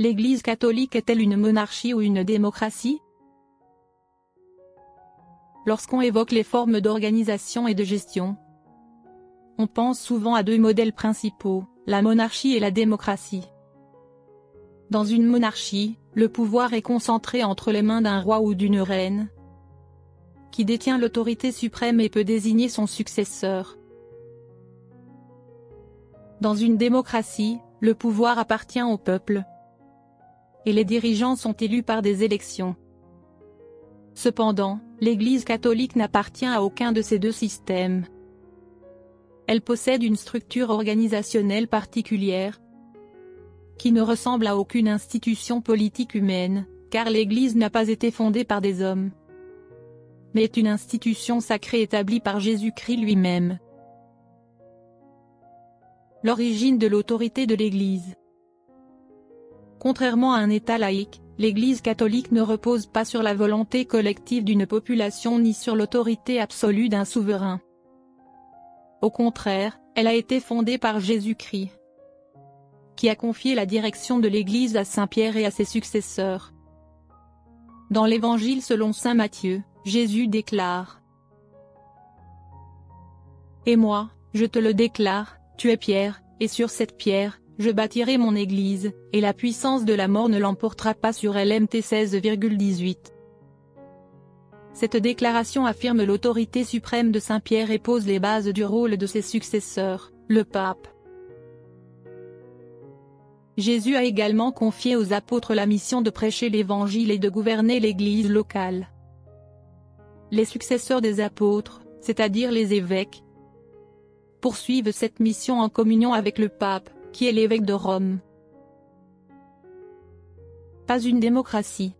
L'Église catholique est-elle une monarchie ou une démocratie? Lorsqu'on évoque les formes d'organisation et de gestion, on pense souvent à deux modèles principaux, la monarchie et la démocratie. Dans une monarchie, le pouvoir est concentré entre les mains d'un roi ou d'une reine, qui détient l'autorité suprême et peut désigner son successeur. Dans une démocratie, le pouvoir appartient au peuple, et les dirigeants sont élus par des élections. Cependant, l'Église catholique n'appartient à aucun de ces deux systèmes. Elle possède une structure organisationnelle particulière, qui ne ressemble à aucune institution politique humaine, car l'Église n'a pas été fondée par des hommes, mais est une institution sacrée établie par Jésus-Christ lui-même. L'origine de l'autorité de l'Église. Contrairement à un État laïque, l'Église catholique ne repose pas sur la volonté collective d'une population ni sur l'autorité absolue d'un souverain. Au contraire, elle a été fondée par Jésus-Christ, qui a confié la direction de l'Église à Saint Pierre et à ses successeurs. Dans l'Évangile selon saint Matthieu, Jésus déclare : « Et moi, je te le déclare, tu es Pierre, et sur cette pierre, je bâtirai mon Église, et la puissance de la mort ne l'emportera pas sur elle. Mt 16,18. » Cette déclaration affirme l'autorité suprême de Saint Pierre et pose les bases du rôle de ses successeurs, le pape. Jésus a également confié aux apôtres la mission de prêcher l'Évangile et de gouverner l'Église locale. Les successeurs des apôtres, c'est-à-dire les évêques, poursuivent cette mission en communion avec le pape, qui est l'évêque de Rome. Pas une démocratie.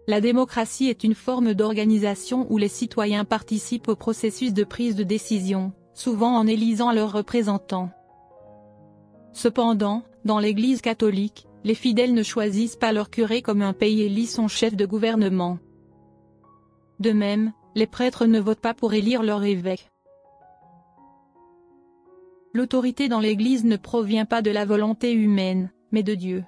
La démocratie est une forme d'organisation où les citoyens participent au processus de prise de décision, souvent en élisant leurs représentants. Cependant, dans l'Église catholique, les fidèles ne choisissent pas leur curé comme un pays élit son chef de gouvernement. De même, les prêtres ne votent pas pour élire leur évêque. L'autorité dans l'Église ne provient pas de la volonté humaine, mais de Dieu.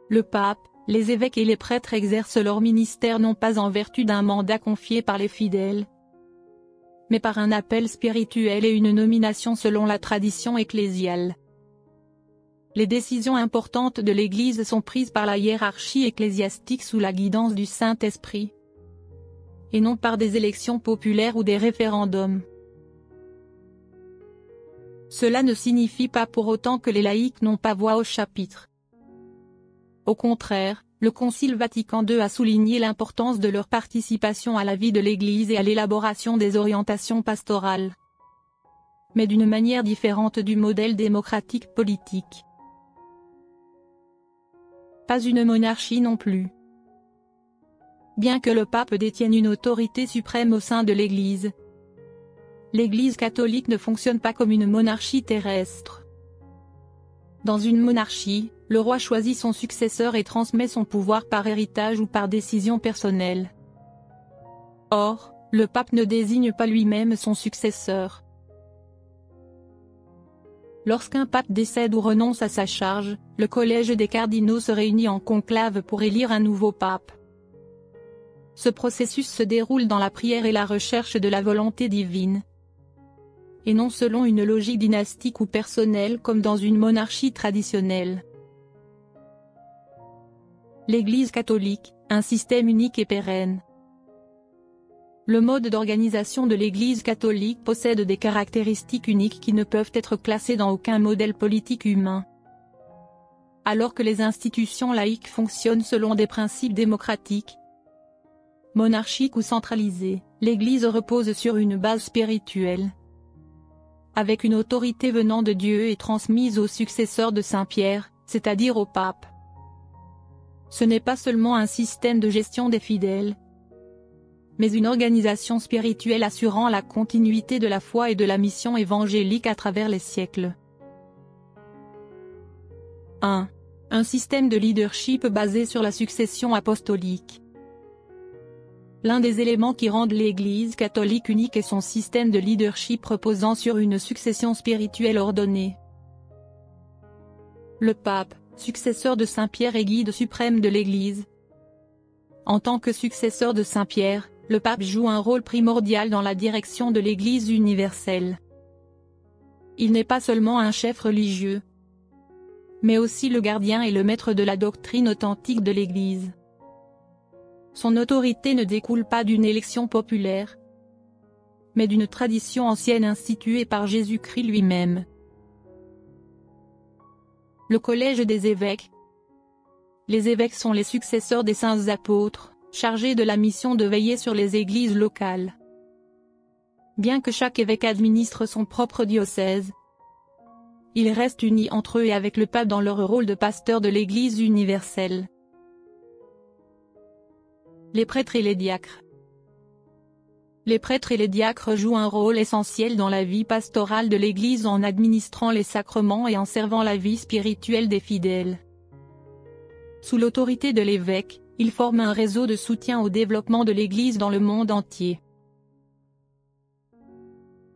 Le pape, les évêques et les prêtres exercent leur ministère non pas en vertu d'un mandat confié par les fidèles, mais par un appel spirituel et une nomination selon la tradition ecclésiale. Les décisions importantes de l'Église sont prises par la hiérarchie ecclésiastique sous la guidance du Saint-Esprit, et non par des élections populaires ou des référendums. Cela ne signifie pas pour autant que les laïcs n'ont pas voix au chapitre. Au contraire, le Concile Vatican II a souligné l'importance de leur participation à la vie de l'Église et à l'élaboration des orientations pastorales, mais d'une manière différente du modèle démocratique politique. Pas une monarchie non plus. Bien que le pape détienne une autorité suprême au sein de l'Église, l'Église catholique ne fonctionne pas comme une monarchie terrestre. Dans une monarchie, le roi choisit son successeur et transmet son pouvoir par héritage ou par décision personnelle. Or, le pape ne désigne pas lui-même son successeur. Lorsqu'un pape décède ou renonce à sa charge, le collège des cardinaux se réunit en conclave pour élire un nouveau pape. Ce processus se déroule dans la prière et la recherche de la volonté divine, et non selon une logique dynastique ou personnelle comme dans une monarchie traditionnelle. L'Église catholique, un système unique et pérenne. Le mode d'organisation de l'Église catholique possède des caractéristiques uniques qui ne peuvent être classées dans aucun modèle politique humain. Alors que les institutions laïques fonctionnent selon des principes démocratiques, monarchiques ou centralisés, l'Église repose sur une base spirituelle, avec une autorité venant de Dieu et transmise aux successeurs de Saint Pierre, c'est-à-dire au pape. Ce n'est pas seulement un système de gestion des fidèles, mais une organisation spirituelle assurant la continuité de la foi et de la mission évangélique à travers les siècles. 1. Un système de leadership basé sur la succession apostolique. L'un des éléments qui rendent l'Église catholique unique est son système de leadership reposant sur une succession spirituelle ordonnée. Le pape, successeur de Saint Pierre et guide suprême de l'Église. En tant que successeur de Saint Pierre, le pape joue un rôle primordial dans la direction de l'Église universelle. Il n'est pas seulement un chef religieux, mais aussi le gardien et le maître de la doctrine authentique de l'Église. Son autorité ne découle pas d'une élection populaire, mais d'une tradition ancienne instituée par Jésus-Christ lui-même. Le collège des évêques. Les évêques sont les successeurs des saints apôtres, chargés de la mission de veiller sur les églises locales. Bien que chaque évêque administre son propre diocèse, ils restent unis entre eux et avec le pape dans leur rôle de pasteur de l'Église universelle. Les prêtres et les diacres. Les prêtres et les diacres jouent un rôle essentiel dans la vie pastorale de l'Église en administrant les sacrements et en servant la vie spirituelle des fidèles. Sous l'autorité de l'évêque, ils forment un réseau de soutien au développement de l'Église dans le monde entier.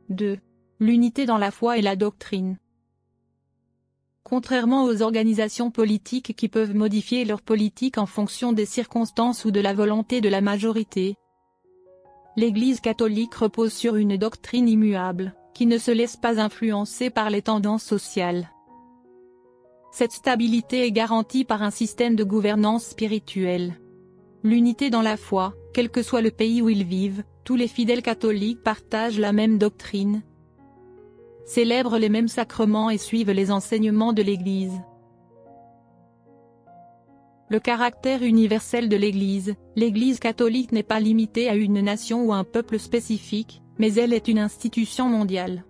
2. L'unité dans la foi et la doctrine. Contrairement aux organisations politiques qui peuvent modifier leur politique en fonction des circonstances ou de la volonté de la majorité, l'Église catholique repose sur une doctrine immuable, qui ne se laisse pas influencer par les tendances sociales. Cette stabilité est garantie par un système de gouvernance spirituelle. L'unité dans la foi, quel que soit le pays où ils vivent, tous les fidèles catholiques partagent la même doctrine, célèbrent les mêmes sacrements et suivent les enseignements de l'Église. Le caractère universel de l'Église. L'Église catholique n'est pas limitée à une nation ou un peuple spécifique, mais elle est une institution mondiale.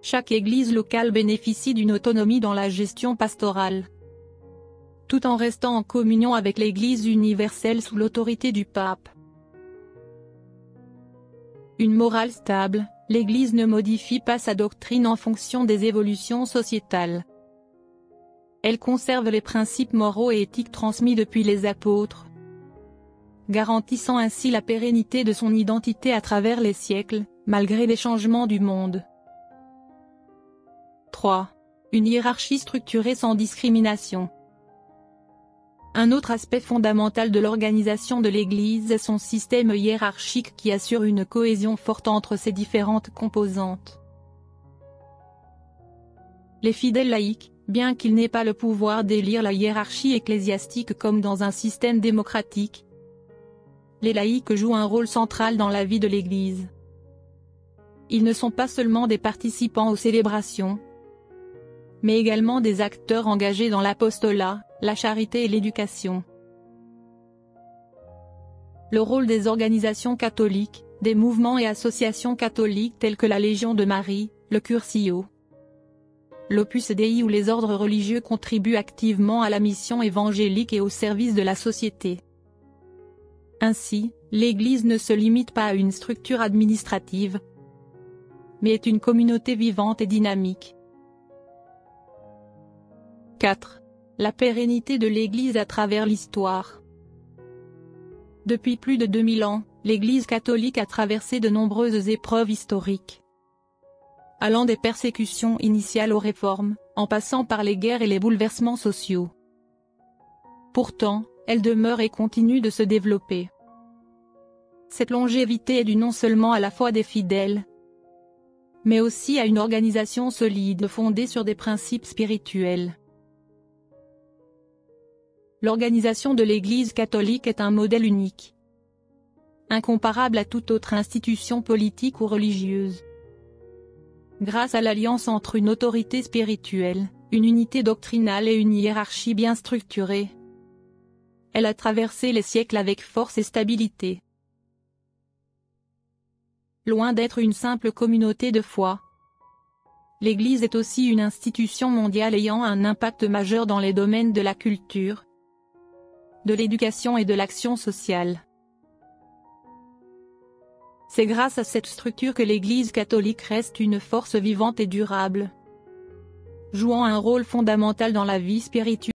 Chaque Église locale bénéficie d'une autonomie dans la gestion pastorale, tout en restant en communion avec l'Église universelle sous l'autorité du pape. Une morale stable. L'Église ne modifie pas sa doctrine en fonction des évolutions sociétales. Elle conserve les principes moraux et éthiques transmis depuis les apôtres, garantissant ainsi la pérennité de son identité à travers les siècles, malgré les changements du monde. 3. Une hiérarchie structurée sans discrimination. Un autre aspect fondamental de l'organisation de l'Église est son système hiérarchique qui assure une cohésion forte entre ses différentes composantes. Les fidèles laïcs, bien qu'ils n'aient pas le pouvoir d'élire la hiérarchie ecclésiastique comme dans un système démocratique, les laïcs jouent un rôle central dans la vie de l'Église. Ils ne sont pas seulement des participants aux célébrations, mais également des acteurs engagés dans l'apostolat, la charité et l'éducation. Le rôle des organisations catholiques, des mouvements et associations catholiques tels que la Légion de Marie, le Curcio, l'Opus Dei ou les ordres religieux contribuent activement à la mission évangélique et au service de la société. Ainsi, l'Église ne se limite pas à une structure administrative, mais est une communauté vivante et dynamique. 4. La pérennité de l'Église à travers l'histoire. Depuis plus de 2000 ans, l'Église catholique a traversé de nombreuses épreuves historiques, allant des persécutions initiales aux réformes, en passant par les guerres et les bouleversements sociaux. Pourtant, elle demeure et continue de se développer. Cette longévité est due non seulement à la foi des fidèles, mais aussi à une organisation solide fondée sur des principes spirituels. L'organisation de l'Église catholique est un modèle unique, incomparable à toute autre institution politique ou religieuse. Grâce à l'alliance entre une autorité spirituelle, une unité doctrinale et une hiérarchie bien structurée, elle a traversé les siècles avec force et stabilité. Loin d'être une simple communauté de foi, l'Église est aussi une institution mondiale ayant un impact majeur dans les domaines de la culture, de l'éducation et de l'action sociale. C'est grâce à cette structure que l'Église catholique reste une force vivante et durable, jouant un rôle fondamental dans la vie spirituelle